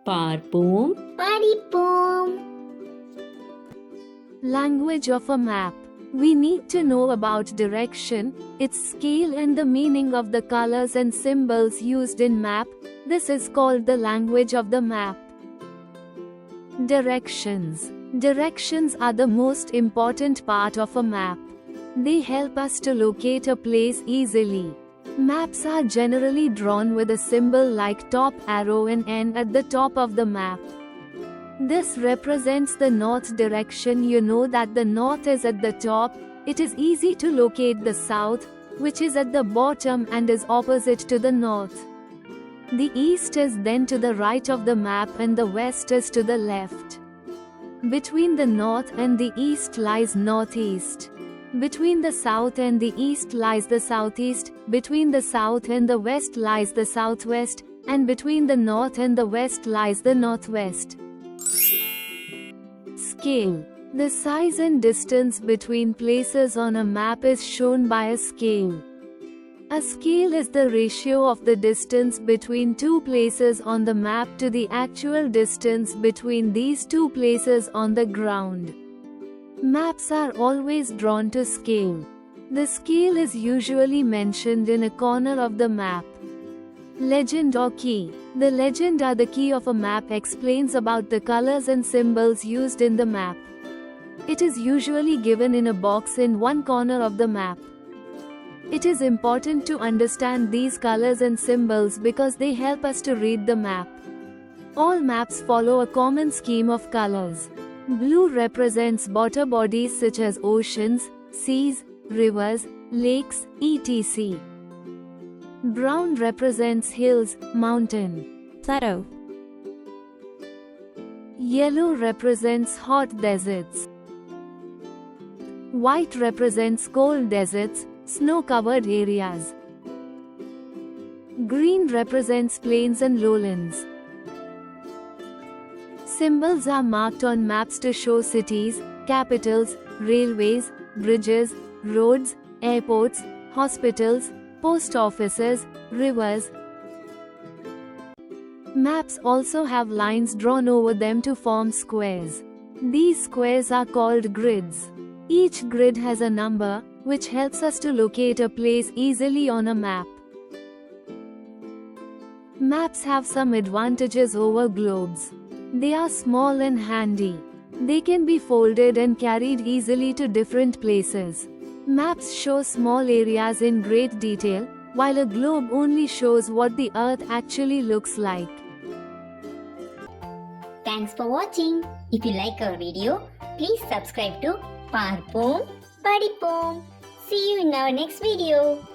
Parpom. padipom. Language of a map. We need to know about direction, its scale and the meaning of the colors and symbols used in map. This is called the language of the map. Directions. Directions are the most important part of a map. They help us to locate a place easily. Maps are generally drawn with a symbol like top arrow and N at the top of the map. This represents the north direction. You know that the north is at the top. It is easy to locate the south, which is at the bottom and is opposite to the north. The east is then to the right of the map and the west is to the left. Between the north and the east lies northeast. Between the south and the east lies the southeast. Between the south and the west lies the southwest. And between the north and the west lies the northwest. Scale. The size and distance between places on a map is shown by a scale. A scale is the ratio of the distance between two places on the map to the actual distance between these two places on the ground. Maps are always drawn to scale. The scale is usually mentioned in a corner of the map. Legend or key. The legend or the key of a map explains about the colors and symbols used in the map. It is usually given in a box in one corner of the map. It is important to understand these colors and symbols because they help us to read the map. All maps follow a common scheme of colors. Blue represents water bodies such as oceans, seas, rivers, lakes, etc. Brown represents hills, mountain, plateau. Yellow represents hot deserts. White represents cold deserts, snow-covered areas. Green represents plains and lowlands. Symbols are marked on maps to show cities, capitals, railways, bridges, roads, airports, hospitals, post offices, rivers. Maps also have lines drawn over them to form squares. These squares are called grids. Each grid has a number, which helps us to locate a place easily on a map. Maps have some advantages over globes. They are small and handy. They can be folded and carried easily to different places. Maps show small areas in great detail, while a globe only shows what the earth actually looks like. Thanks for watching. If you like our video, please subscribe to Parpom, padipom. See you in our next video.